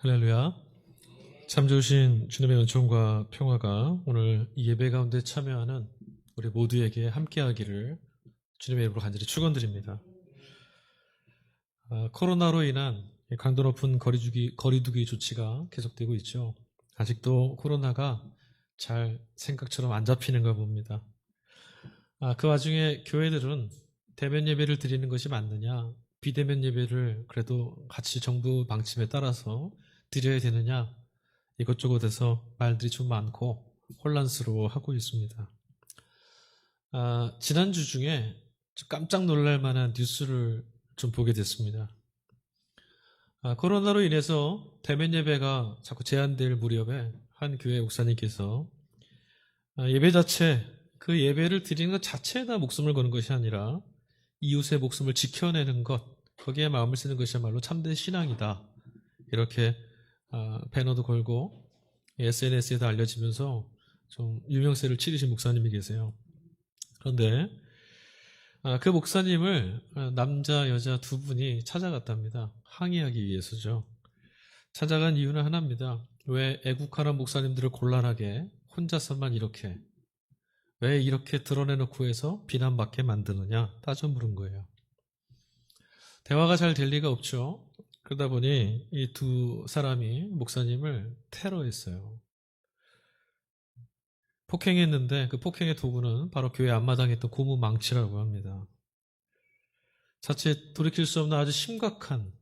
할렐루야. 참 좋으신 주님의 은총과 평화가 오늘 이 예배 가운데 참여하는 우리 모두에게 함께하기를 주님의 이름으로 간절히 축원드립니다. 코로나로 인한 강도 높은 거리두기 조치가 계속되고 있죠. 아직도 코로나가 잘 생각처럼 안 잡히는가 봅니다. 그 와중에 교회들은 대면 예배를 드리는 것이 맞느냐, 비대면 예배를 그래도 같이 정부 방침에 따라서 드려야 되느냐, 이것저것에서 말들이 좀 많고 혼란스러워하고 있습니다. 지난주 중에 깜짝 놀랄 만한 뉴스를 좀 보게 됐습니다. 코로나로 인해서 대면 예배가 자꾸 제한될 무렵에 한 교회 목사님께서 예배 자체, 그 예배를 드리는 것 자체에다 목숨을 거는 것이 아니라 이웃의 목숨을 지켜내는 것, 거기에 마음을 쓰는 것이야말로 참된 신앙이다. 이렇게 배너도 걸고 SNS에도 알려지면서 좀 유명세를 치르신 목사님이 계세요. 그런데 그 목사님을 남자 여자 두 분이 찾아갔답니다. 항의하기 위해서죠. 찾아간 이유는 하나입니다. 왜 애국하는 목사님들을 곤란하게 혼자서만 왜 이렇게 드러내놓고 해서 비난받게 만드느냐 따져 물은 거예요. 대화가 잘 될 리가 없죠. 그러다 보니 이 두 사람이 목사님을 테러했어요. 폭행했는데 그 폭행의 도구는 바로 교회 앞마당에 있던 고무 망치라고 합니다. 자칫 돌이킬 수 없는 아주 심각한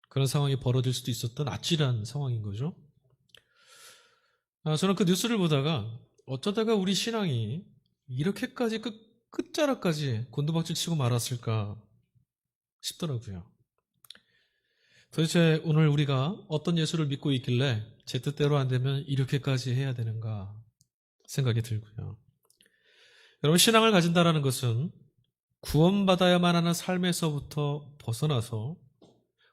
그런 상황이 벌어질 수도 있었던 아찔한 상황인 거죠. 저는 그 뉴스를 보다가 어쩌다가 우리 신앙이 이렇게까지 끝자락까지 곤두박질 치고 말았을까 싶더라고요. 도대체 오늘 우리가 어떤 예수를 믿고 있길래 제 뜻대로 안 되면 이렇게까지 해야 되는가 생각이 들고요. 여러분, 신앙을 가진다는 것은 구원받아야만 하는 삶에서부터 벗어나서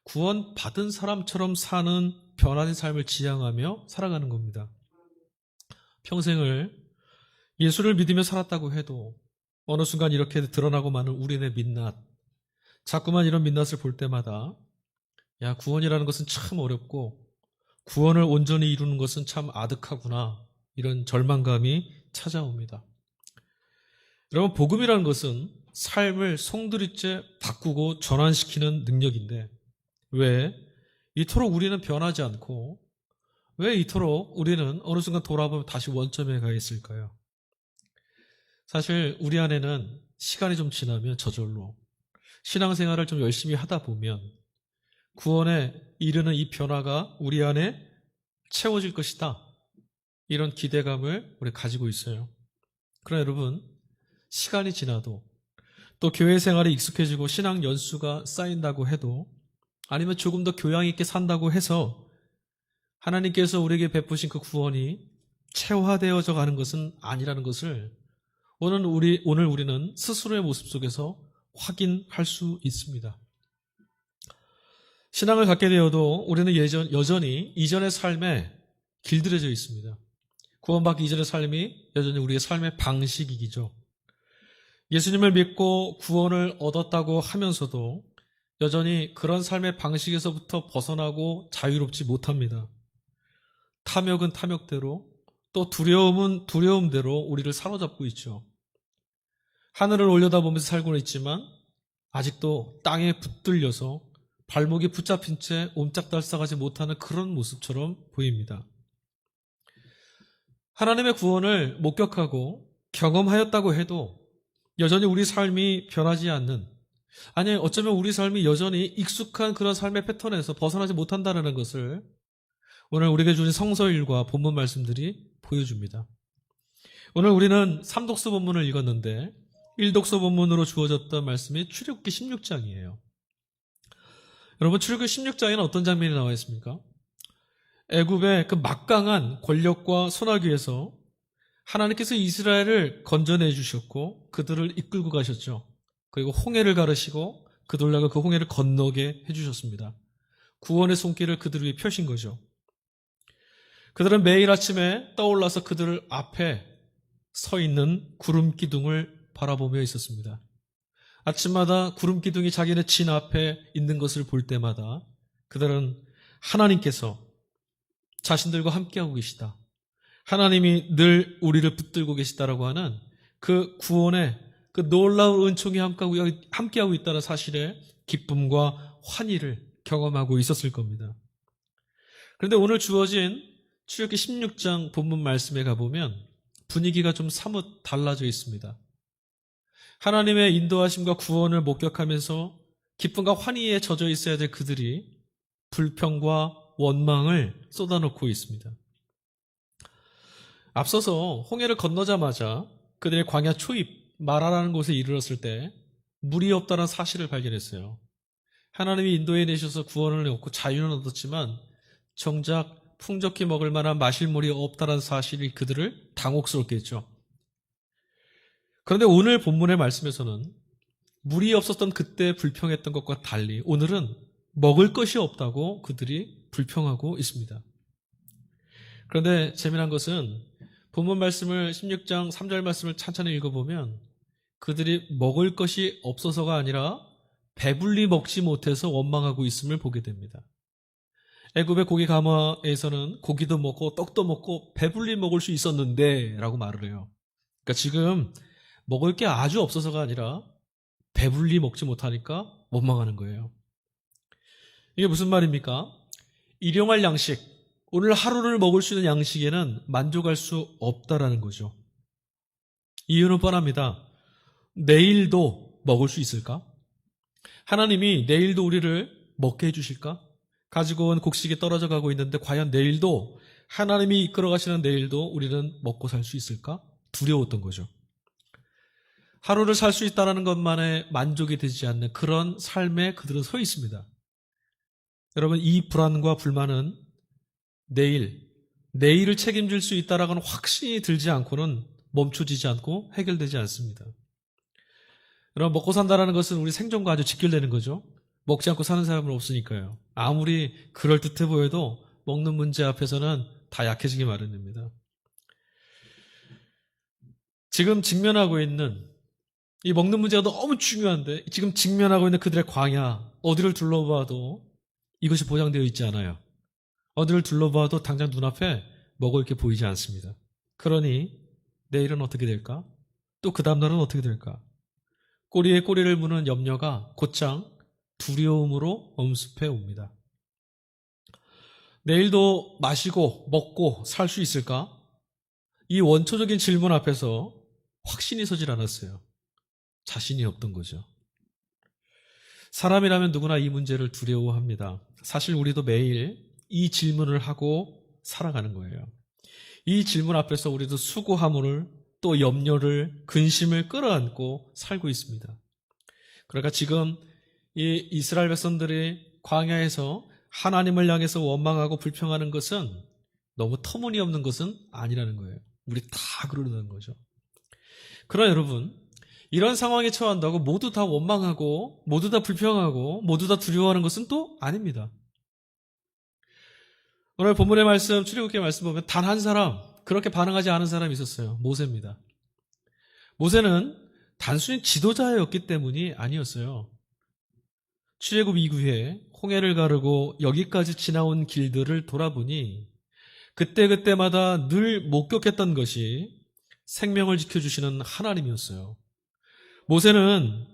구원받은 사람처럼 사는 변화된 삶을 지향하며 살아가는 겁니다. 평생을 예수를 믿으며 살았다고 해도 어느 순간 이렇게 드러나고 마는 우리네 민낯, 자꾸만 이런 민낯을 볼 때마다 구원이라는 것은 참 어렵고 구원을 온전히 이루는 것은 참 아득하구나, 이런 절망감이 찾아옵니다. 여러분, 복음이라는 것은 삶을 송두리째 바꾸고 전환시키는 능력인데 왜 이토록 우리는 변하지 않고 왜 이토록 우리는 어느 순간 돌아보면 다시 원점에 가 있을까요? 사실 우리 안에는 시간이 좀 지나면 저절로 신앙생활을 좀 열심히 하다 보면 구원에 이르는 이 변화가 우리 안에 채워질 것이다, 이런 기대감을 우리 가지고 있어요. 그러나 여러분, 시간이 지나도 또 교회 생활에 익숙해지고 신앙 연수가 쌓인다고 해도 아니면 조금 더 교양 있게 산다고 해서 하나님께서 우리에게 베푸신 그 구원이 체화되어져 가는 것은 아니라는 것을 오늘 우리는 스스로의 모습 속에서 확인할 수 있습니다. 신앙을 갖게 되어도 우리는 여전히 이전의 삶에 길들여져 있습니다. 구원받기 이전의 삶이 여전히 우리의 삶의 방식이기죠. 예수님을 믿고 구원을 얻었다고 하면서도 여전히 그런 삶의 방식에서부터 벗어나고 자유롭지 못합니다. 탐욕은 탐욕대로, 또 두려움은 두려움대로 우리를 사로잡고 있죠. 하늘을 올려다보면서 살고는 있지만 아직도 땅에 붙들려서 발목이 붙잡힌 채 옴짝달싹하지 못하는 그런 모습처럼 보입니다. 하나님의 구원을 목격하고 경험하였다고 해도 여전히 우리 삶이 변하지 않는, 아니 어쩌면 우리 삶이 여전히 익숙한 그런 삶의 패턴에서 벗어나지 못한다는 것을 오늘 우리에게 주신 성서일과 본문 말씀들이 보여줍니다. 오늘 우리는 3독서 본문을 읽었는데 1독서 본문으로 주어졌던 말씀이 출애굽기 16장이에요. 여러분, 출애굽기 16장에는 어떤 장면이 나와 있습니까? 애굽의 그 막강한 권력과 손아귀에서 하나님께서 이스라엘을 건져내 주셨고 그들을 이끌고 가셨죠. 그리고 홍해를 가르시고 그들과 그 홍해를 건너게 해주셨습니다. 구원의 손길을 그들 위에 펴신 거죠. 그들은 매일 아침에 떠올라서 그들 앞에 서 있는 구름 기둥을 바라보며 있었습니다. 아침마다 구름 기둥이 자기네 진 앞에 있는 것을 볼 때마다 그들은 하나님께서 자신들과 함께하고 계시다. 하나님이 늘 우리를 붙들고 계시다라고 하는 그 구원의 그 놀라운 은총이 함께하고 있다는 사실에 기쁨과 환희를 경험하고 있었을 겁니다. 그런데 오늘 주어진 출애굽기 16장 본문 말씀에 가보면 분위기가 좀 사뭇 달라져 있습니다. 하나님의 인도하심과 구원을 목격하면서 기쁨과 환희에 젖어 있어야 될 그들이 불평과 원망을 쏟아놓고 있습니다. 앞서서 홍해를 건너자마자 그들의 광야 초입 마라라는 곳에 이르렀을 때 물이 없다는 사실을 발견했어요. 하나님이 인도해 내셔서 구원을 얻고 자유는 얻었지만 정작 풍족히 먹을 만한 마실 물이 없다는 사실이 그들을 당혹스럽게 했죠. 그런데 오늘 본문의 말씀에서는 물이 없었던 그때 불평했던 것과 달리 오늘은 먹을 것이 없다고 그들이 불평하고 있습니다. 그런데 재미난 것은 본문 말씀을 16장 3절 말씀을 찬찬히 읽어보면 그들이 먹을 것이 없어서가 아니라 배불리 먹지 못해서 원망하고 있음을 보게 됩니다. 애굽의 고기 가마에서는 고기도 먹고 떡도 먹고 배불리 먹을 수 있었는데 라고 말을 해요. 그러니까 지금 먹을 게 아주 없어서가 아니라 배불리 먹지 못하니까 원망하는 거예요. 이게 무슨 말입니까? 일용할 양식, 오늘 하루를 먹을 수 있는 양식에는 만족할 수 없다라는 거죠. 이유는 뻔합니다. 내일도 먹을 수 있을까? 하나님이 내일도 우리를 먹게 해주실까? 가지고 온 곡식이 떨어져 가고 있는데 과연 내일도 하나님이 이끌어 가시는 내일도 우리는 먹고 살 수 있을까? 두려웠던 거죠. 하루를 살 수 있다는 것만에 만족이 되지 않는 그런 삶에 그들은 서 있습니다. 여러분, 이 불안과 불만은 내일을 책임질 수 있다라는 확신이 들지 않고는 멈춰지지 않고 해결되지 않습니다. 여러분, 먹고 산다는 것은 우리 생존과 아주 직결되는 거죠. 먹지 않고 사는 사람은 없으니까요. 아무리 그럴듯해 보여도 먹는 문제 앞에서는 다 약해지기 마련입니다. 지금 직면하고 있는 이 먹는 문제가 너무 중요한데 지금 직면하고 있는 그들의 광야, 어디를 둘러봐도 이것이 보장되어 있지 않아요. 어디를 둘러봐도 당장 눈앞에 먹을 게 보이지 않습니다. 그러니 내일은 어떻게 될까? 또 그 다음날은 어떻게 될까? 꼬리에 꼬리를 무는 염려가 곧장 두려움으로 엄습해 옵니다. 내일도 마시고 먹고 살 수 있을까? 이 원초적인 질문 앞에서 확신이 서질 않았어요. 자신이 없던 거죠. 사람이라면 누구나 이 문제를 두려워합니다. 사실 우리도 매일 이 질문을 하고 살아가는 거예요. 이 질문 앞에서 우리도 수고함을 또 염려를 근심을 끌어안고 살고 있습니다. 그러니까 지금 이 이스라엘 백성들이 광야에서 하나님을 향해서 원망하고 불평하는 것은 너무 터무니없는 것은 아니라는 거예요. 우리 다 그러는 거죠. 그러나 여러분, 이런 상황에 처한다고 모두 다 원망하고 모두 다 불평하고 모두 다 두려워하는 것은 또 아닙니다. 오늘 본문의 말씀, 출애굽기 말씀 보면 단 한 사람, 그렇게 반응하지 않은 사람이 있었어요. 모세입니다. 모세는 단순히 지도자였기 때문이 아니었어요. 출애굽 이후에 홍해를 가르고 여기까지 지나온 길들을 돌아보니 그때그때마다 늘 목격했던 것이 생명을 지켜주시는 하나님이었어요. 모세는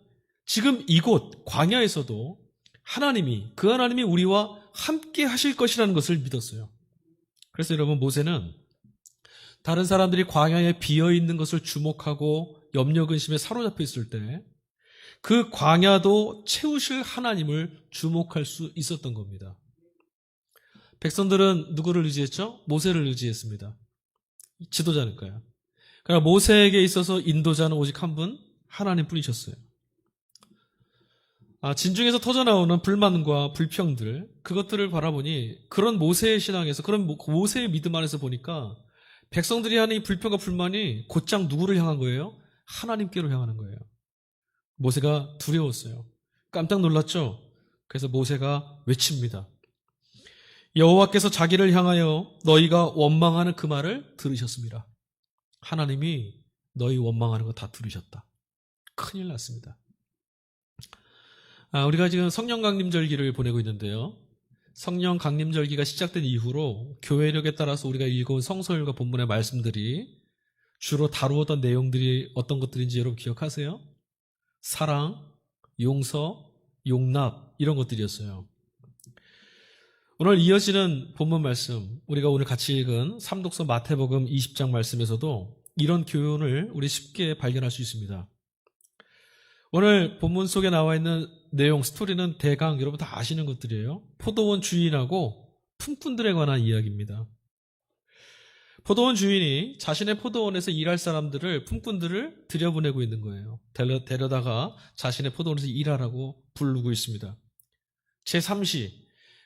지금 이곳 광야에서도 그 하나님이 우리와 함께 하실 것이라는 것을 믿었어요. 그래서 여러분, 모세는 다른 사람들이 광야에 비어있는 것을 주목하고 염려 근심에 사로잡혀 있을 때 그 광야도 채우실 하나님을 주목할 수 있었던 겁니다. 백성들은 누구를 의지했죠? 모세를 의지했습니다. 지도자니까요. 그러나 모세에게 있어서 인도자는 오직 한 분, 하나님뿐이셨어요. 진중에서 터져나오는 불만과 불평들, 그것들을 바라보니 그런 모세의 신앙에서, 그런 모세의 믿음 안에서 보니까 백성들이 하는 이 불평과 불만이 곧장 누구를 향한 거예요? 하나님께로 향하는 거예요. 모세가 두려웠어요. 깜짝 놀랐죠? 그래서 모세가 외칩니다. 여호와께서 자기를 향하여 너희가 원망하는 그 말을 들으셨습니다. 하나님이 너희 원망하는 거 다 들으셨다. 큰일 났습니다. 우리가 지금 성령 강림절기를 보내고 있는데요. 성령 강림절기가 시작된 이후로 교회력에 따라서 우리가 읽어온 성서율과 본문의 말씀들이 주로 다루었던 내용들이 어떤 것들인지 여러분 기억하세요? 사랑, 용서, 용납 이런 것들이었어요. 오늘 이어지는 본문 말씀, 우리가 오늘 같이 읽은 삼독서 마태복음 20장 말씀에서도 이런 교훈을 우리 쉽게 발견할 수 있습니다. 오늘 본문 속에 나와 있는 내용, 스토리는 대강 여러분 다 아시는 것들이에요. 포도원 주인하고 품꾼들에 관한 이야기입니다. 포도원 주인이 자신의 포도원에서 일할 사람들을, 품꾼들을 들여보내고 있는 거예요. 데려다가 자신의 포도원에서 일하라고 부르고 있습니다. 제3시,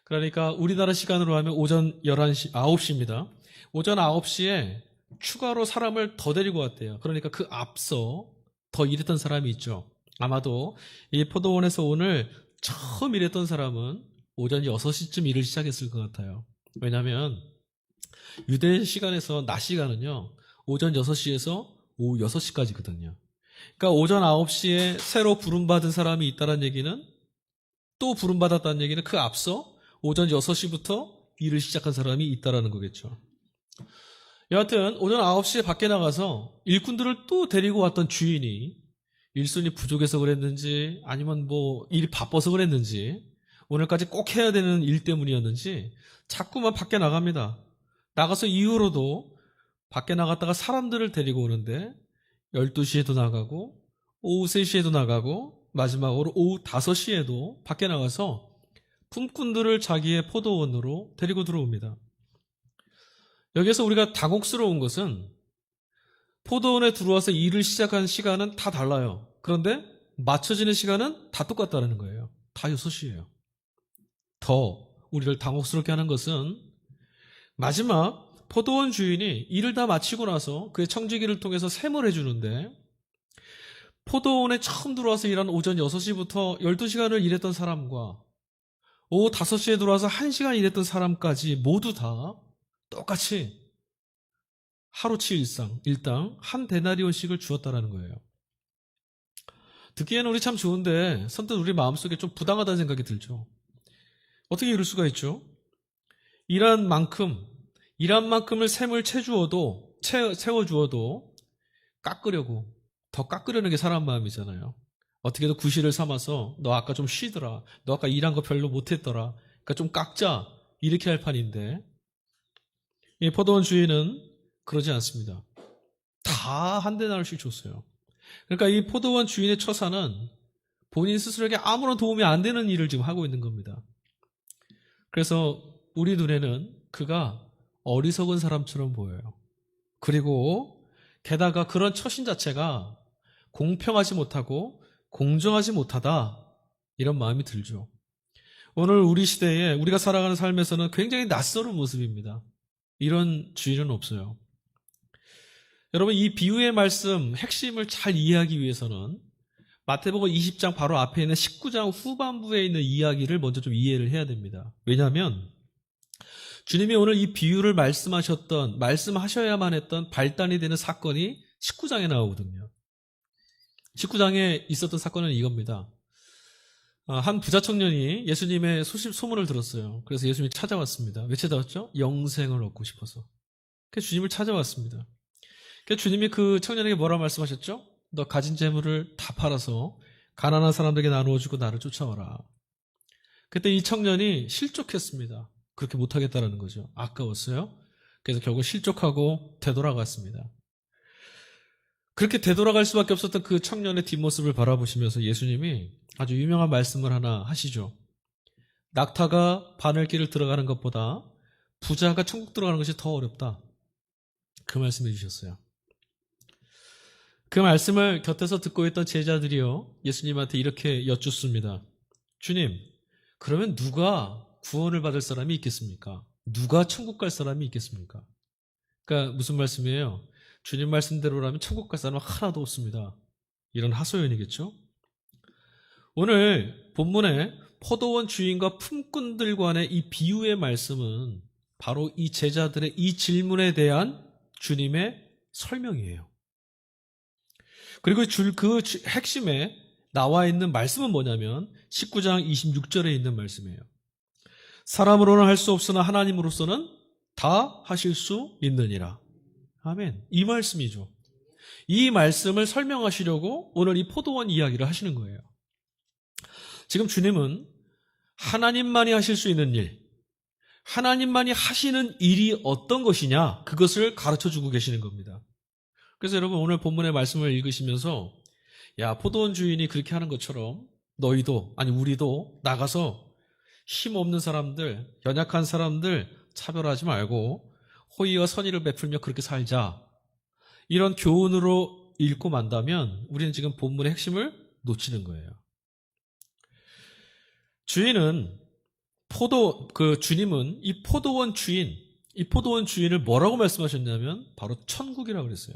그러니까 우리나라 시간으로 하면 오전 11시, 9시입니다. 오전 9시에 추가로 사람을 더 데리고 왔대요. 그러니까 그 앞서 더 일했던 사람이 있죠. 아마도 이 포도원에서 오늘 처음 일했던 사람은 오전 6시쯤 일을 시작했을 것 같아요. 왜냐하면 유대 시간에서 낮 시간은요, 오전 6시에서 오후 6시까지거든요. 그러니까 오전 9시에 새로 부름받은 사람이 있다는 얘기는, 또 부름받았다는 얘기는 그 앞서 오전 6시부터 일을 시작한 사람이 있다는 거겠죠. 여하튼 오전 9시에 밖에 나가서 일꾼들을 또 데리고 왔던 주인이 일손이 부족해서 그랬는지 아니면 뭐 일이 바빠서 그랬는지 오늘까지 꼭 해야 되는 일 때문이었는지 자꾸만 밖에 나갑니다. 나가서 이후로도 밖에 나갔다가 사람들을 데리고 오는데 12시에도 나가고 오후 3시에도 나가고 마지막으로 오후 5시에도 밖에 나가서 품꾼들을 자기의 포도원으로 데리고 들어옵니다. 여기서 우리가 당혹스러운 것은 포도원에 들어와서 일을 시작한 시간은 다 달라요. 그런데 맞춰지는 시간은 다 똑같다는 거예요. 다 6시예요. 더 우리를 당혹스럽게 하는 것은 마지막 포도원 주인이 일을 다 마치고 나서 그의 청지기를 통해서 셈을 해주는데 포도원에 처음 들어와서 일한 오전 6시부터 12시간을 일했던 사람과 오후 5시에 들어와서 1시간 일했던 사람까지 모두 다 똑같이 하루치 일당 한 데나리온씩을 주었다라는 거예요. 듣기에는 우리 참 좋은데 선뜻 우리 마음속에 좀 부당하다는 생각이 들죠. 어떻게 이럴 수가 있죠? 일한 만큼을 셈을 채워주어도 더 깎으려는 게 사람 마음이잖아요. 어떻게든 구실을 삼아서 너 아까 좀 쉬더라. 너 아까 일한 거 별로 못했더라. 그러니까 좀 깎자. 이렇게 할 판인데 이 포도원 주인은 그러지 않습니다. 다 한 데나리온씩 줬어요. 그러니까 이 포도원 주인의 처사는 본인 스스로에게 아무런 도움이 안 되는 일을 지금 하고 있는 겁니다. 그래서 우리 눈에는 그가 어리석은 사람처럼 보여요. 그리고 게다가 그런 처신 자체가 공평하지 못하고 공정하지 못하다 이런 마음이 들죠. 오늘 우리 시대에 우리가 살아가는 삶에서는 굉장히 낯설은 모습입니다. 이런 주인은 없어요. 여러분 이 비유의 말씀 핵심을 잘 이해하기 위해서는 마태복음 20장 바로 앞에 있는 19장 후반부에 있는 이야기를 먼저 좀 이해를 해야 됩니다. 왜냐하면 주님이 오늘 이 비유를 말씀하셔야만 했던 발단이 되는 사건이 19장에 나오거든요. 19장에 있었던 사건은 이겁니다. 한 부자 청년이 예수님의 소문을 들었어요. 그래서 예수님이 찾아왔습니다. 왜 찾아왔죠? 영생을 얻고 싶어서. 그래서 주님을 찾아왔습니다. 그래서 주님이 그 청년에게 뭐라 말씀하셨죠? 너 가진 재물을 다 팔아서 가난한 사람들에게 나누어주고 나를 쫓아와라. 그때 이 청년이 실족했습니다. 그렇게 못하겠다는 거죠. 아까웠어요. 그래서 결국 실족하고 되돌아갔습니다. 그렇게 되돌아갈 수밖에 없었던 그 청년의 뒷모습을 바라보시면서 예수님이 아주 유명한 말씀을 하나 하시죠. 낙타가 바늘길을 들어가는 것보다 부자가 천국 들어가는 것이 더 어렵다. 그 말씀해 주셨어요. 그 말씀을 곁에서 듣고 있던 제자들이요, 예수님한테 이렇게 여쭙습니다. 주님, 그러면 누가 구원을 받을 사람이 있겠습니까? 누가 천국 갈 사람이 있겠습니까? 그러니까 무슨 말씀이에요? 주님 말씀대로라면 천국 갈 사람은 하나도 없습니다. 이런 하소연이겠죠? 오늘 본문에 포도원 주인과 품꾼들 간의 이 비유의 말씀은 바로 이 제자들의 이 질문에 대한 주님의 설명이에요. 그리고 그 핵심에 나와 있는 말씀은 뭐냐면 19장 26절에 있는 말씀이에요. 사람으로는 할 수 없으나 하나님으로서는 다 하실 수 있느니라. 아멘. 이 말씀이죠. 이 말씀을 설명하시려고 오늘 이 포도원 이야기를 하시는 거예요. 지금 주님은 하나님만이 하실 수 있는 일, 하나님만이 하시는 일이 어떤 것이냐, 그것을 가르쳐주고 계시는 겁니다. 그래서 여러분 오늘 본문의 말씀을 읽으시면서 야, 포도원 주인이 그렇게 하는 것처럼 너희도, 아니 우리도 나가서 힘없는 사람들, 연약한 사람들 차별하지 말고 호의와 선의를 베풀며 그렇게 살자. 이런 교훈으로 읽고 만다면 우리는 지금 본문의 핵심을 놓치는 거예요. 주님은 이 포도원 주인을 뭐라고 말씀하셨냐면 바로 천국이라고 그랬어요.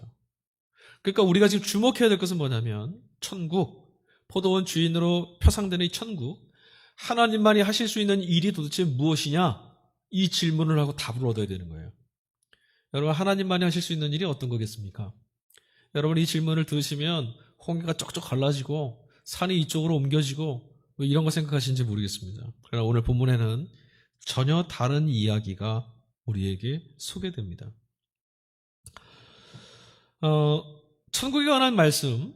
그러니까 우리가 지금 주목해야 될 것은 뭐냐면 천국, 포도원 주인으로 표상되는 이 천국, 하나님만이 하실 수 있는 일이 도대체 무엇이냐? 이 질문을 하고 답을 얻어야 되는 거예요. 여러분, 하나님만이 하실 수 있는 일이 어떤 거겠습니까? 여러분, 이 질문을 들으시면 홍해가 쩍쩍 갈라지고 산이 이쪽으로 옮겨지고 뭐 이런 거 생각하시는지 모르겠습니다. 그러나 오늘 본문에는 전혀 다른 이야기가 우리에게 소개됩니다. 천국에 관한 말씀,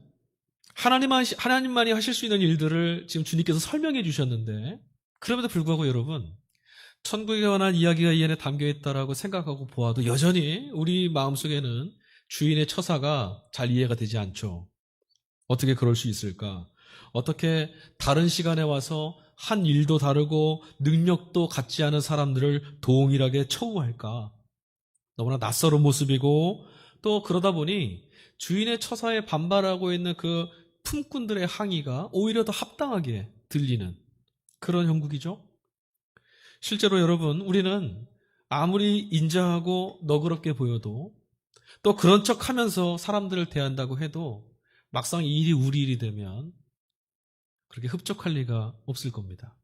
하나님만이 하실 수 있는 일들을 지금 주님께서 설명해 주셨는데, 그럼에도 불구하고 여러분, 천국에 관한 이야기가 이 안에 담겨 있다라고 생각하고 보아도 여전히 우리 마음속에는 주인의 처사가 잘 이해가 되지 않죠. 어떻게 그럴 수 있을까? 어떻게 다른 시간에 와서 한 일도 다르고 능력도 같지 않은 사람들을 동일하게 처우할까? 너무나 낯설은 모습이고 또 그러다 보니 주인의 처사에 반발하고 있는 그 품꾼들의 항의가 오히려 더 합당하게 들리는 그런 형국이죠. 실제로 여러분, 우리는 아무리 인자하고 너그럽게 보여도 또 그런 척 하면서 사람들을 대한다고 해도 막상 이 일이 우리 일이 되면 그렇게 흡족할 리가 없을 겁니다.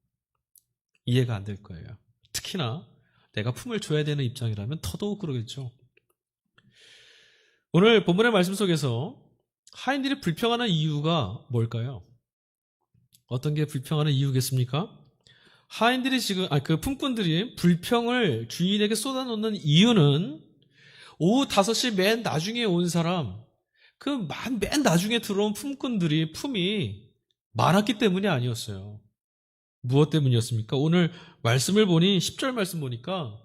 이해가 안 될 거예요. 특히나 내가 품을 줘야 되는 입장이라면 더더욱 그러겠죠. 오늘 본문의 말씀 속에서 하인들이 불평하는 이유가 뭘까요? 어떤 게 불평하는 이유겠습니까? 하인들이 그 품꾼들이 불평을 주인에게 쏟아놓는 이유는 오후 5시 맨 나중에 온 사람, 맨 나중에 들어온 품꾼들이 품이 많았기 때문이 아니었어요. 무엇 때문이었습니까? 오늘 말씀을 보니 10절 말씀 보니까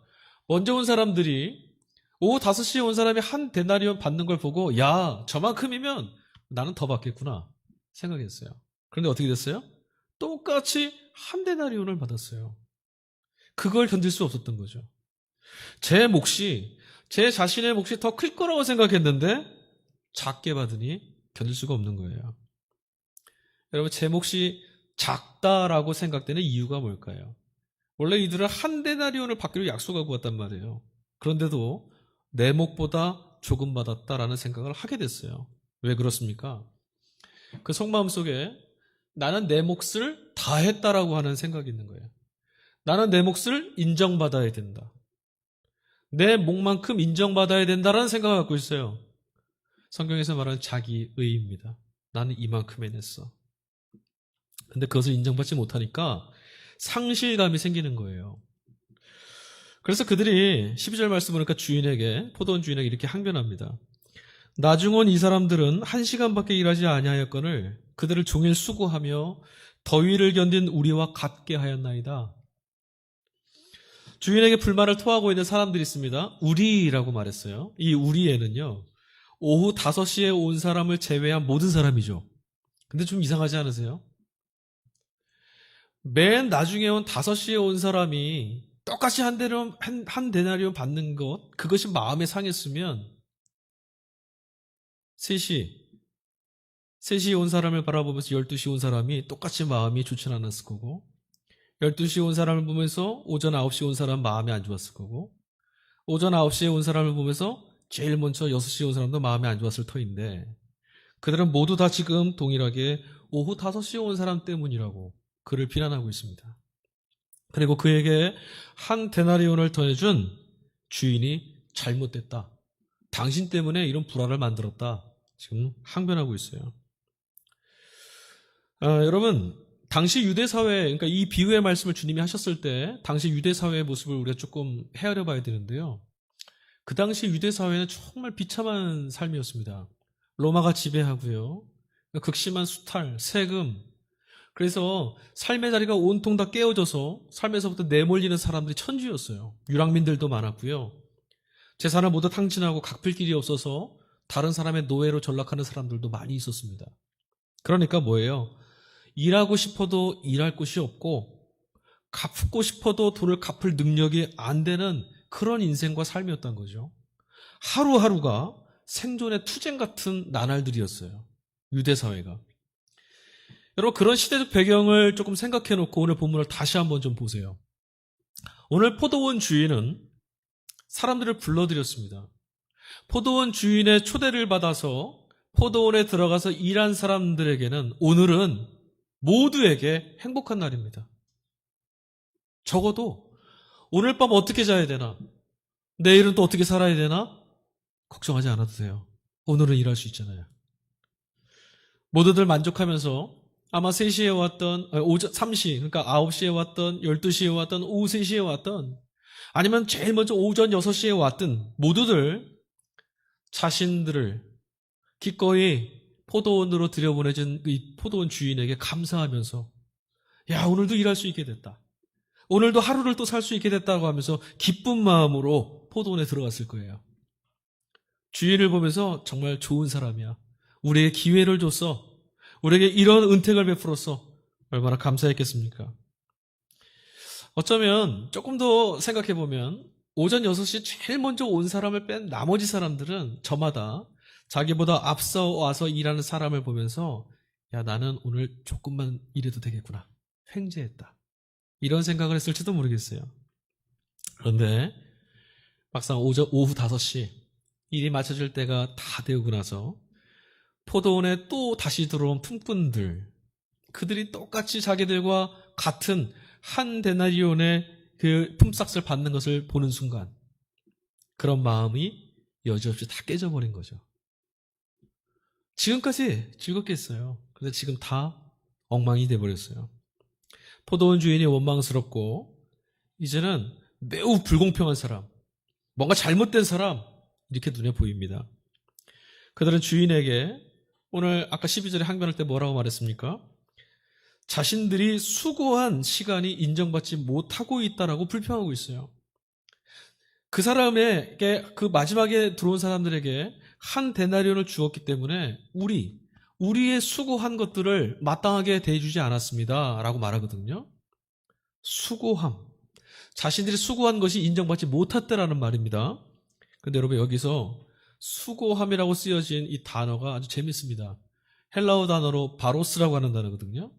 먼저 온 사람들이 오후 5시에 온 사람이 한 데나리온 받는 걸 보고 야, 저만큼이면 나는 더 받겠구나 생각했어요. 그런데 어떻게 됐어요? 똑같이 한 데나리온을 받았어요. 그걸 견딜 수 없었던 거죠. 제 자신의 몫이 더 클 거라고 생각했는데 작게 받으니 견딜 수가 없는 거예요. 여러분, 제 몫이 작다라고 생각되는 이유가 뭘까요? 원래 이들은 한 데나리온을 받기로 약속하고 왔단 말이에요. 그런데도 내 몫보다 조금 받았다라는 생각을 하게 됐어요. 왜 그렇습니까? 그 속마음 속에 나는 내 몫을 다 했다라고 하는 생각이 있는 거예요. 나는 내 몫을 인정받아야 된다. 내 몫만큼 인정받아야 된다라는 생각을 갖고 있어요. 성경에서 말하는 자기의입니다. 나는 이만큼 해냈어. 근데 그것을 인정받지 못하니까 상실감이 생기는 거예요. 그래서 그들이 12절 말씀 보니까 포도원 주인에게 이렇게 항변합니다. 나중 온 이 사람들은 1시간밖에 일하지 아니하였거늘 그들을 종일 수고하며 더위를 견딘 우리와 같게 하였나이다. 주인에게 불만을 토하고 있는 사람들이 있습니다. 우리라고 말했어요. 이 우리에는요, 오후 5시에 온 사람을 제외한 모든 사람이죠. 근데 좀 이상하지 않으세요? 맨 나중에 온 5시에 온 사람이 똑같이 한 데나리온 받는 것, 그것이 마음에 상했으면 3시에 온 사람을 바라보면서 12시에 온 사람이 똑같이 마음이 좋지 않았을 거고, 12시에 온 사람을 보면서 오전 9시에 온 사람 마음이 안 좋았을 거고, 오전 9시에 온 사람을 보면서 제일 먼저 6시에 온 사람도 마음이 안 좋았을 터인데, 그들은 모두 다 지금 동일하게 오후 5시에 온 사람 때문이라고 그를 비난하고 있습니다. 그리고 그에게 한 데나리온을 더해준 주인이 잘못됐다. 당신 때문에 이런 불화를 만들었다. 지금 항변하고 있어요. 여러분, 당시 유대 사회, 그러니까 이 비유의 말씀을 주님이 하셨을 때 당시 유대 사회의 모습을 우리가 조금 헤아려 봐야 되는데요. 그 당시 유대 사회는 정말 비참한 삶이었습니다. 로마가 지배하고요. 극심한 수탈, 세금. 그래서 삶의 자리가 온통 다 깨어져서 삶에서부터 내몰리는 사람들이 천주였어요. 유랑민들도 많았고요. 재산을 모두 탕진하고 갚을 길이 없어서 다른 사람의 노예로 전락하는 사람들도 많이 있었습니다. 그러니까 뭐예요? 일하고 싶어도 일할 곳이 없고 갚고 싶어도 돈을 갚을 능력이 안 되는 그런 인생과 삶이었던 거죠. 하루하루가 생존의 투쟁 같은 나날들이었어요. 유대 사회가. 여러분, 그런 시대적 배경을 조금 생각해 놓고 오늘 본문을 다시 한번 좀 보세요. 오늘 포도원 주인은 사람들을 불러들였습니다. 포도원 주인의 초대를 받아서 포도원에 들어가서 일한 사람들에게는 오늘은 모두에게 행복한 날입니다. 적어도 오늘 밤 어떻게 자야 되나? 내일은 또 어떻게 살아야 되나? 걱정하지 않아도 돼요. 오늘은 일할 수 있잖아요. 모두들 만족하면서 아마 3시에 왔던, 오전 3시, 그러니까 9시에 왔던, 12시에 왔던, 오후 3시에 왔던, 아니면 제일 먼저 오전 6시에 왔던 모두들 자신들을 기꺼이 포도원으로 들여보내준 이 포도원 주인에게 감사하면서 야, 오늘도 일할 수 있게 됐다. 오늘도 하루를 또 살 수 있게 됐다고 하면서 기쁜 마음으로 포도원에 들어갔을 거예요. 주인을 보면서 정말 좋은 사람이야. 우리에게 기회를 줬어. 우리에게 이런 은택을 베풀었어. 얼마나 감사했겠습니까? 어쩌면 조금 더 생각해보면 오전 6시 제일 먼저 온 사람을 뺀 나머지 사람들은 저마다 자기보다 앞서 와서 일하는 사람을 보면서 야, 나는 오늘 조금만 일해도 되겠구나. 횡재했다. 이런 생각을 했을지도 모르겠어요. 그런데 막상 오후 5시 일이 마쳐질 때가 다 되고 나서 포도원에 또 다시 들어온 품꾼들, 그들이 똑같이 자기들과 같은 한 데나리온의 그 품삯을 받는 것을 보는 순간 그런 마음이 여지없이 다 깨져버린 거죠. 지금까지 즐겁겠어요. 근데 지금 다 엉망이 돼버렸어요. 포도원 주인이 원망스럽고 이제는 매우 불공평한 사람, 뭔가 잘못된 사람 이렇게 눈에 보입니다. 그들은 주인에게 오늘 아까 12절에 항변할 때 뭐라고 말했습니까? 자신들이 수고한 시간이 인정받지 못하고 있다라고 불평하고 있어요. 그 사람에게, 그 마지막에 들어온 사람들에게 한 데나리온을 주었기 때문에 우리의 수고한 것들을 마땅하게 대해주지 않았습니다 라고 말하거든요. 수고함, 자신들이 수고한 것이 인정받지 못했다라는 말입니다. 그런데 여러분, 여기서 수고함이라고 쓰여진 이 단어가 아주 재밌습니다. 헬라어 단어로 바로스라고 하는 단어거든요.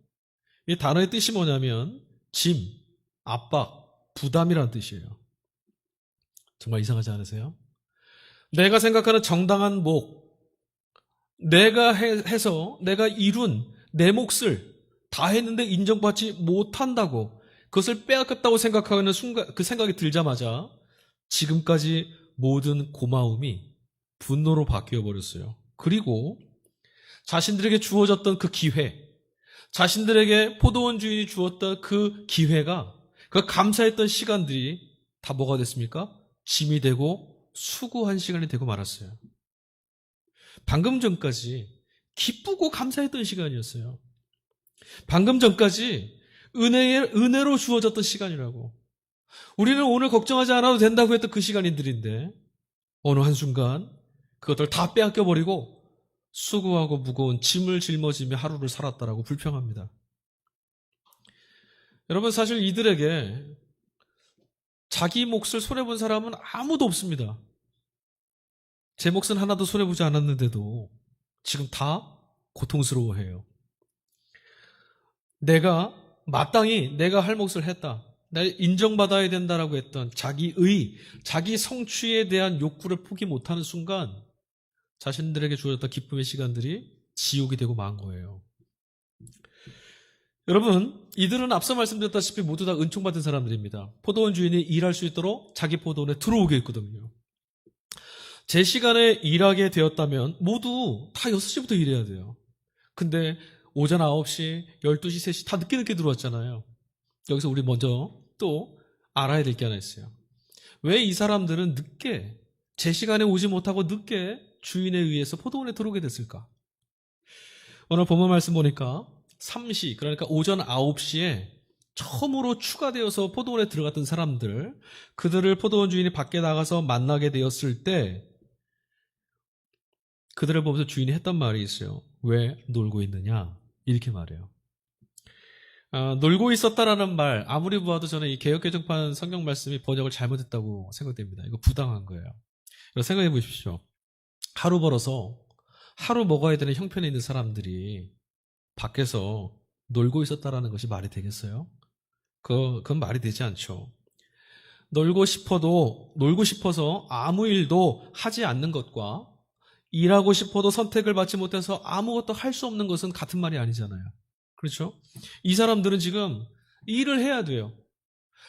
이 단어의 뜻이 뭐냐면 짐, 압박, 부담이라는 뜻이에요. 정말 이상하지 않으세요? 내가 생각하는 정당한 목, 내가 해서 내가 이룬 내 몫을 다 했는데 인정받지 못한다고, 그것을 빼앗겼다고 생각하는 순간, 그 생각이 들자마자 지금까지 모든 고마움이 분노로 바뀌어버렸어요. 그리고 자신들에게 주어졌던 그 기회, 자신들에게 포도원 주인이 주었던 그 기회가, 그 감사했던 시간들이 다 뭐가 됐습니까? 짐이 되고 수고한 시간이 되고 말았어요. 방금 전까지 기쁘고 감사했던 시간이었어요. 방금 전까지 은혜로 주어졌던 시간이라고. 우리는 오늘 걱정하지 않아도 된다고 했던 그 시간들인데 어느 한순간 그것들 다 빼앗겨버리고 수고하고 무거운 짐을 짊어지며 하루를 살았다라고 불평합니다. 여러분, 사실 이들에게 자기 몫을 손해본 사람은 아무도 없습니다. 제 몫은 하나도 손해보지 않았는데도 지금 다 고통스러워해요. 내가 마땅히 내가 할 몫을 했다, 날 인정받아야 된다라고 했던 자기 성취에 대한 욕구를 포기 못하는 순간 자신들에게 주어졌던 기쁨의 시간들이 지옥이 되고 만 거예요. 여러분, 이들은 앞서 말씀드렸다시피 모두 다 은총받은 사람들입니다. 포도원 주인이 일할 수 있도록 자기 포도원에 들어오게 했거든요. 제 시간에 일하게 되었다면 모두 다 6시부터 일해야 돼요. 근데 오전 9시, 12시, 3시 다 늦게 들어왔잖아요. 여기서 우리 먼저 또 알아야 될 게 하나 있어요. 왜 이 사람들은 늦게, 제 시간에 오지 못하고 늦게 주인에 의해서 포도원에 들어오게 됐을까? 오늘 본문 말씀 보니까 3시, 그러니까 오전 9시에 처음으로 추가되어서 포도원에 들어갔던 사람들, 그들을 포도원 주인이 밖에 나가서 만나게 되었을 때 그들을 보면서 주인이 했던 말이 있어요. 왜 놀고 있느냐? 이렇게 말해요. 놀고 있었다라는 말, 아무리 보아도 저는 이 개역개정판 성경 말씀이 번역을 잘못했다고 생각됩니다. 이거 부당한 거예요. 생각해 보십시오. 하루 벌어서 하루 먹어야 되는 형편에 있는 사람들이 밖에서 놀고 있었다라는 것이 말이 되겠어요? 그건 말이 되지 않죠. 놀고 싶어서 아무 일도 하지 않는 것과 일하고 싶어도 선택을 받지 못해서 아무것도 할 수 없는 것은 같은 말이 아니잖아요. 그렇죠? 이 사람들은 지금 일을 해야 돼요.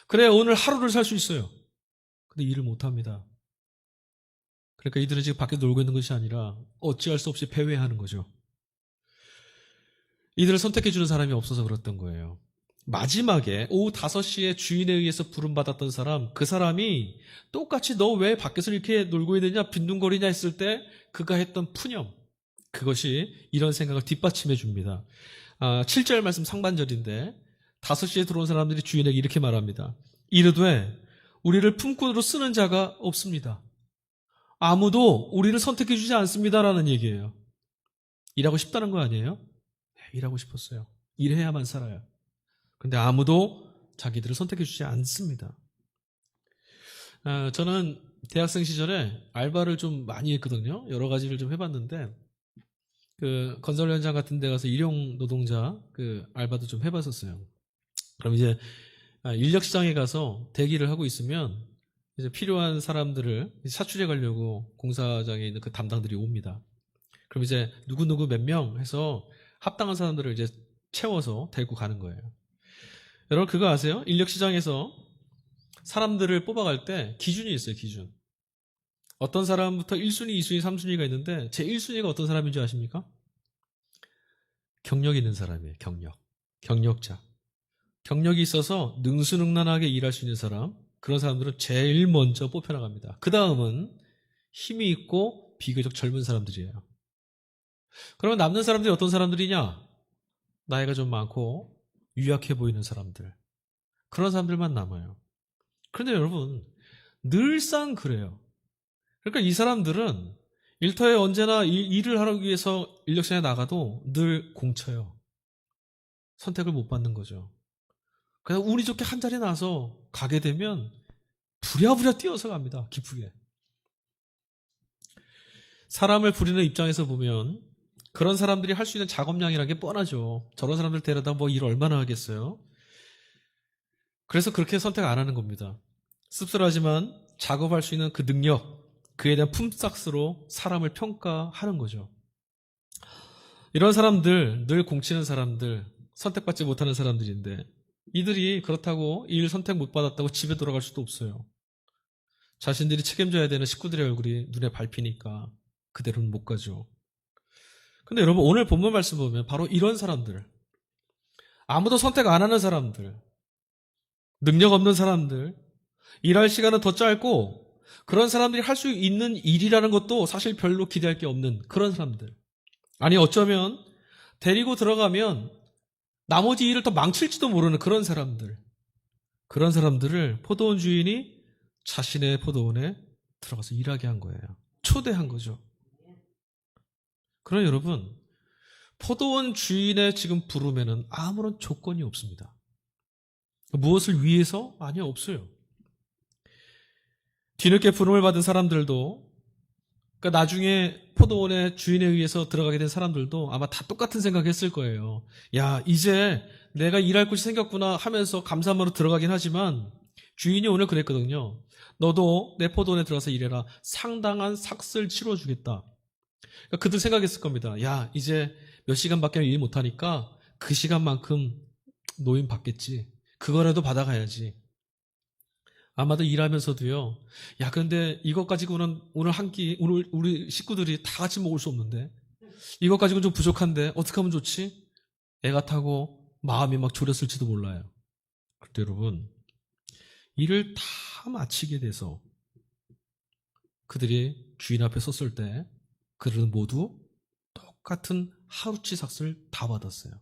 그래야 오늘 하루를 살 수 있어요. 근데 일을 못 합니다. 그러니까 이들은 지금 밖에 놀고 있는 것이 아니라 어찌할 수 없이 배회하는 거죠. 이들을 선택해 주는 사람이 없어서 그랬던 거예요. 마지막에 오후 5시에 주인에 의해서 부름받았던 사람, 그 사람이 똑같이 너 왜 밖에서 이렇게 놀고 있느냐, 빈둥거리냐 했을 때 그가 했던 푸념, 그것이 이런 생각을 뒷받침해 줍니다. 7절 말씀 상반절인데 5시에 들어온 사람들이 주인에게 이렇게 말합니다. 이르되 우리를 품꾼으로 쓰는 자가 없습니다. 아무도 우리를 선택해 주지 않습니다라는 얘기예요. 일하고 싶다는 거 아니에요? 네, 일하고 싶었어요. 일해야만 살아요. 근데 아무도 자기들을 선택해 주지 않습니다. 저는 대학생 시절에 알바를 좀 많이 했거든요. 여러 가지를 좀 해봤는데 그 건설 현장 같은 데 가서 일용 노동자 그 알바도 좀 해봤었어요. 그럼 이제 인력 시장에 가서 대기를 하고 있으면 이제 필요한 사람들을 사출해 가려고 공사장에 있는 그 담당들이 옵니다. 그럼 이제 누구누구 몇 명 해서 합당한 사람들을 이제 채워서 데리고 가는 거예요. 여러분 그거 아세요? 인력 시장에서 사람들을 뽑아갈 때 기준이 있어요, 기준. 어떤 사람부터 1순위, 2순위, 3순위가 있는데 제 1순위가 어떤 사람인 줄 아십니까? 경력 있는 사람이에요, 경력. 경력자. 경력이 있어서 능수능란하게 일할 수 있는 사람, 그런 사람들은 제일 먼저 뽑혀나갑니다. 그 다음은 힘이 있고 비교적 젊은 사람들이에요. 그러면 남는 사람들이 어떤 사람들이냐? 나이가 좀 많고 유약해 보이는 사람들. 그런 사람들만 남아요. 그런데 여러분, 늘상 그래요. 그러니까 이 사람들은 일터에 언제나 일을 하기 위해서 인력시장에 나가도 늘 공쳐요. 선택을 못 받는 거죠. 그냥 운이 좋게 한 자리 나서 가게 되면 부랴부랴 뛰어서 갑니다. 기쁘게. 사람을 부리는 입장에서 보면 그런 사람들이 할 수 있는 작업량이라는 게 뻔하죠. 저런 사람들 데려다 뭐 일 얼마나 하겠어요? 그래서 그렇게 선택 안 하는 겁니다. 씁쓸하지만 작업할 수 있는 그 능력, 그에 대한 품삯으로 사람을 평가하는 거죠. 이런 사람들, 늘 공치는 사람들, 선택받지 못하는 사람들인데 이들이 그렇다고 일 선택 못 받았다고 집에 돌아갈 수도 없어요. 자신들이 책임져야 되는 식구들의 얼굴이 눈에 밟히니까 그대로는 못 가죠. 근데 여러분 오늘 본문 말씀 보면 바로 이런 사람들, 아무도 선택 안 하는 사람들, 능력 없는 사람들, 일할 시간은 더 짧고 그런 사람들이 할 수 있는 일이라는 것도 사실 별로 기대할 게 없는 그런 사람들. 아니 어쩌면 데리고 들어가면 나머지 일을 더 망칠지도 모르는 그런 사람들. 그런 사람들을 포도원 주인이 자신의 포도원에 들어가서 일하게 한 거예요. 초대한 거죠. 그러나 여러분, 포도원 주인의 지금 부름에는 아무런 조건이 없습니다. 무엇을 위해서? 아니요, 없어요. 뒤늦게 부름을 받은 사람들도, 그러니까 나중에 포도원의 주인에 의해서 들어가게 된 사람들도 아마 다 똑같은 생각했을 거예요. 야, 이제 내가 일할 곳이 생겼구나 하면서 감사한 마음으로 들어가긴 하지만 주인이 오늘 그랬거든요. 너도 내 포도원에 들어가서 일해라. 상당한 삭슬 치러주겠다. 그러니까 그들 생각했을 겁니다. 야, 이제 몇 시간밖에 일 못하니까 그 시간만큼 노임 받겠지. 그거라도 받아가야지. 아마도 일하면서도요. 야, 근데 이것 가지고는 오늘 한 끼, 오늘 우리 식구들이 다 같이 먹을 수 없는데 이것 가지고는 좀 부족한데 어떻게 하면 좋지? 애가 타고 마음이 막 졸였을지도 몰라요. 그때 여러분, 일을 다 마치게 돼서 그들이 주인 앞에 섰을 때 그들은 모두 똑같은 하루치 삭스를 다 받았어요.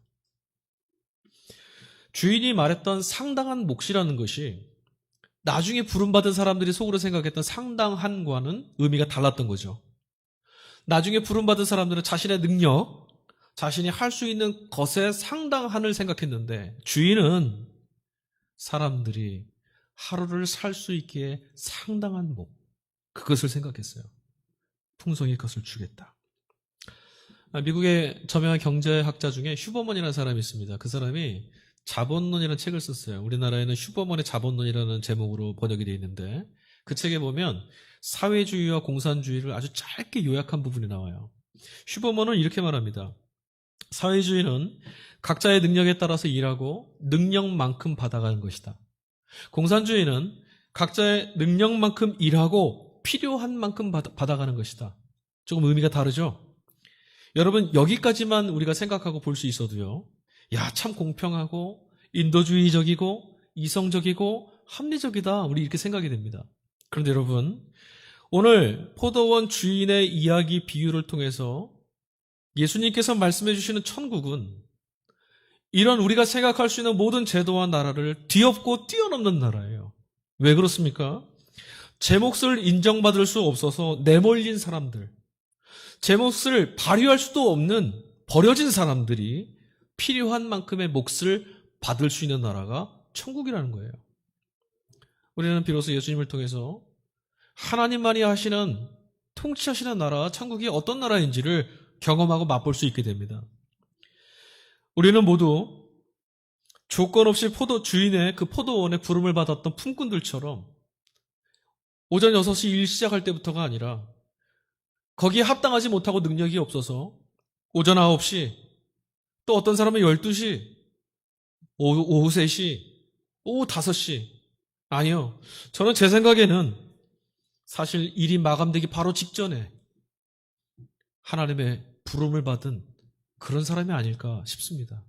주인이 말했던 상당한 몫이라는 것이 나중에 부름받은 사람들이 속으로 생각했던 상당한과는 의미가 달랐던 거죠. 나중에 부름받은 사람들은 자신의 능력, 자신이 할 수 있는 것에 상당한을 생각했는데 주인은 사람들이 하루를 살 수 있기에 상당한 목, 그것을 생각했어요. 풍성의 것을 주겠다. 미국의 저명한 경제학자 중에 슈버먼이라는 사람이 있습니다. 그 사람이 자본론이라는 책을 썼어요. 우리나라에는 슈버먼의 자본론이라는 제목으로 번역이 되어 있는데 그 책에 보면 사회주의와 공산주의를 아주 짧게 요약한 부분이 나와요. 슈버먼은 이렇게 말합니다. 사회주의는 각자의 능력에 따라서 일하고 능력만큼 받아가는 것이다. 공산주의는 각자의 능력만큼 일하고 필요한 만큼 받아가는 것이다. 조금 의미가 다르죠? 여러분, 여기까지만 우리가 생각하고 볼 수 있어도요, 야, 참 공평하고 인도주의적이고 이성적이고 합리적이다, 우리 이렇게 생각이 됩니다. 그런데 여러분, 오늘 포도원 주인의 이야기 비유를 통해서 예수님께서 말씀해 주시는 천국은 이런 우리가 생각할 수 있는 모든 제도와 나라를 뒤엎고 뛰어넘는 나라예요. 왜 그렇습니까? 제 몫을 인정받을 수 없어서 내몰린 사람들, 제 몫을 발휘할 수도 없는 버려진 사람들이 필요한 만큼의 몫을 받을 수 있는 나라가 천국이라는 거예요. 우리는 비로소 예수님을 통해서 하나님만이 하시는, 통치하시는 나라, 천국이 어떤 나라인지를 경험하고 맛볼 수 있게 됩니다. 우리는 모두 조건 없이 주인의 그 포도원에 부름을 받았던 품꾼들처럼 오전 6시 일 시작할 때부터가 아니라 거기에 합당하지 못하고 능력이 없어서 오전 9시, 또 어떤 사람은 12시, 오후 3시, 오후 5시. 아니요. 저는 제 생각에는 사실 일이 마감되기 바로 직전에 하나님의 부름을 받은 그런 사람이 아닐까 싶습니다.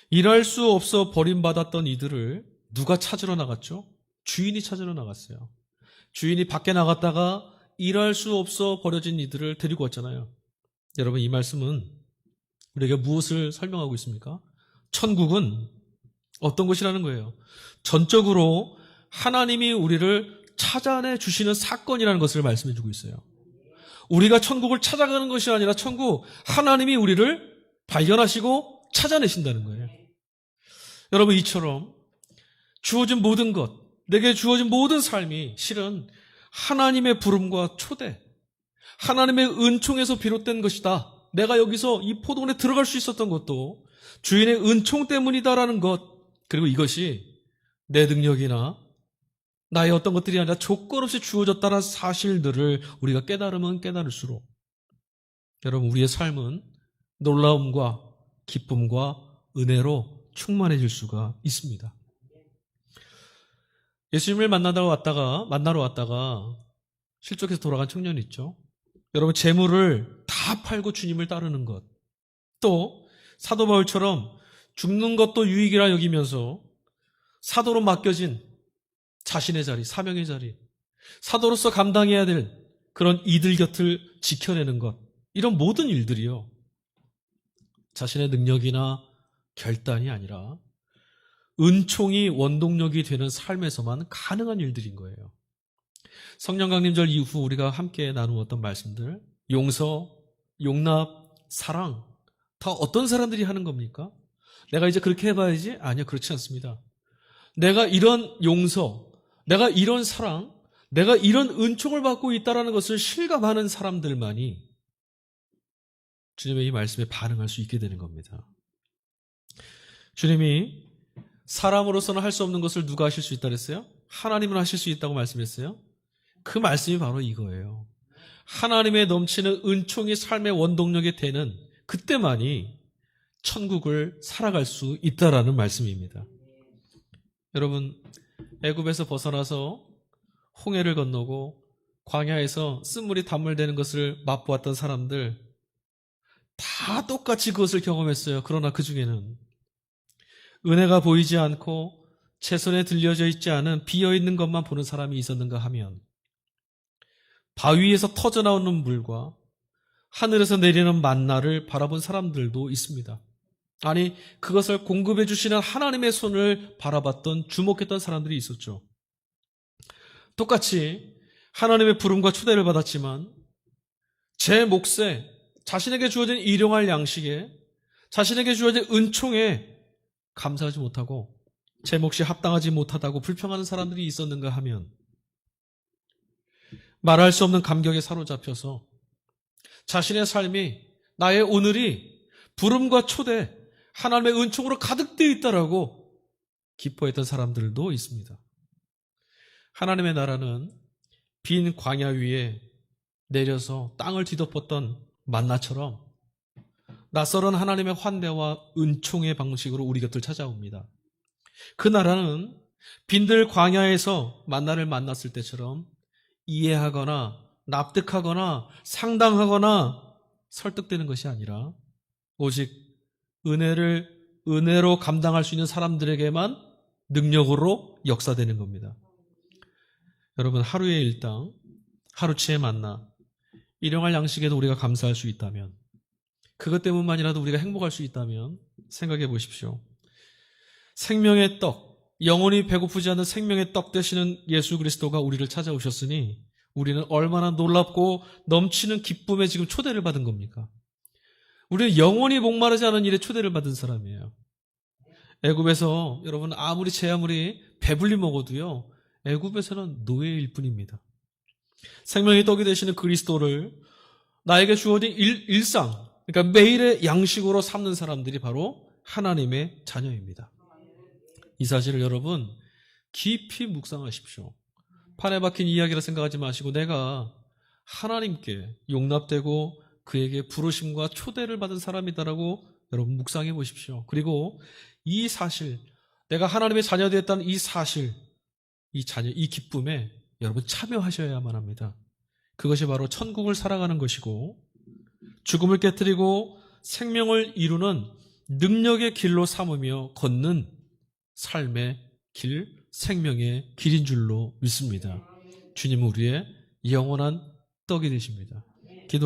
일할 수 없어 버림받았던 이들을 누가 찾으러 나갔죠? 주인이 찾으러 나갔어요. 주인이 밖에 나갔다가 일할 수 없어 버려진 이들을 데리고 왔잖아요. 여러분, 이 말씀은 우리에게 무엇을 설명하고 있습니까? 천국은 어떤 곳이라는 거예요? 전적으로 하나님이 우리를 찾아내 주시는 사건이라는 것을 말씀해 주고 있어요. 우리가 천국을 찾아가는 것이 아니라 천국, 하나님이 우리를 발견하시고 찾아내신다는 거예요. 여러분, 이처럼 주어진 모든 것, 내게 주어진 모든 삶이 실은 하나님의 부름과 초대, 하나님의 은총에서 비롯된 것이다. 내가 여기서 이 포도원에 들어갈 수 있었던 것도 주인의 은총 때문이다라는 것, 그리고 이것이 내 능력이나 나의 어떤 것들이 아니라 조건 없이 주어졌다는 사실들을 우리가 깨달으면 깨달을수록 여러분, 우리의 삶은 놀라움과 기쁨과 은혜로 충만해질 수가 있습니다. 예수님을 만나러 왔다가 실족해서 돌아간 청년이 있죠. 여러분, 재물을 다 팔고 주님을 따르는 것, 또 사도 바울처럼 죽는 것도 유익이라 여기면서 사도로 맡겨진 자신의 자리, 사명의 자리, 사도로서 감당해야 될 그런 이들 곁을 지켜내는 것, 이런 모든 일들이요, 자신의 능력이나 결단이 아니라 은총이 원동력이 되는 삶에서만 가능한 일들인 거예요. 성령 강림절 이후 우리가 함께 나누었던 말씀들, 용서, 용납, 사랑, 다 어떤 사람들이 하는 겁니까? 내가 이제 그렇게 해봐야지? 아니요, 그렇지 않습니다. 내가 이런 용서, 내가 이런 사랑, 내가 이런 은총을 받고 있다는 것을 실감하는 사람들만이 주님의 이 말씀에 반응할 수 있게 되는 겁니다. 주님이 사람으로서는 할 수 없는 것을 누가 하실 수 있다 그랬어요? 하나님은 하실 수 있다고 말씀했어요. 그 말씀이 바로 이거예요. 하나님의 넘치는 은총이 삶의 원동력이 되는 그때만이 천국을 살아갈 수 있다라는 말씀입니다. 여러분, 애굽에서 벗어나서 홍해를 건너고 광야에서 쓴물이 단물되는 것을 맛보았던 사람들, 다 똑같이 그것을 경험했어요. 그러나 그 중에는 은혜가 보이지 않고 채선에 들려져 있지 않은 비어있는 것만 보는 사람이 있었는가 하면 바위에서 터져나오는 물과 하늘에서 내리는 만나를 바라본 사람들도 있습니다. 아니, 그것을 공급해 주시는 하나님의 손을 바라봤던, 주목했던 사람들이 있었죠. 똑같이 하나님의 부름과 초대를 받았지만 제 몫에, 자신에게 주어진 일용할 양식에, 자신에게 주어진 은총에 감사하지 못하고 제 몫이 합당하지 못하다고 불평하는 사람들이 있었는가 하면 말할 수 없는 감격에 사로잡혀서 자신의 삶이, 나의 오늘이 부름과 초대, 하나님의 은총으로 가득 되어 있다라고 기뻐했던 사람들도 있습니다. 하나님의 나라는 빈 광야 위에 내려서 땅을 뒤덮었던 만나처럼 낯설은 하나님의 환대와 은총의 방식으로 우리 곁을 찾아옵니다. 그 나라는 빈들 광야에서 만나를 만났을 때처럼 이해하거나 납득하거나 상당하거나 설득되는 것이 아니라 오직 은혜로 감당할 수 있는 사람들에게만 능력으로 역사되는 겁니다. 여러분, 하루의 일당, 하루치의 만나, 일용할 양식에도 우리가 감사할 수 있다면, 그것 때문만이라도 우리가 행복할 수 있다면 생각해 보십시오. 생명의 떡, 영원히 배고프지 않는 생명의 떡 되시는 예수 그리스도가 우리를 찾아오셨으니 우리는 얼마나 놀랍고 넘치는 기쁨에 지금 초대를 받은 겁니까? 우리는 영원히 목마르지 않은 일에 초대를 받은 사람이에요. 애굽에서 여러분 아무리 배불리 먹어도요, 애굽에서는 노예일 뿐입니다. 생명의 떡이 되시는 그리스도를 나에게 주어진 일상, 그러니까 매일의 양식으로 삼는 사람들이 바로 하나님의 자녀입니다. 이 사실을 여러분 깊이 묵상하십시오. 판에 박힌 이야기라 생각하지 마시고 내가 하나님께 용납되고 그에게 부르심과 초대를 받은 사람이다라고 여러분 묵상해 보십시오. 그리고 이 사실, 내가 하나님의 자녀 되었다는 이 사실, 이 기쁨에 여러분 참여하셔야만 합니다. 그것이 바로 천국을 살아가는 것이고 죽음을 깨뜨리고 생명을 이루는 능력의 길로 삼으며 걷는 삶의 길, 생명의 길인 줄로 믿습니다. 주님은 우리의 영원한 떡이 되십니다. 기도하겠습니다.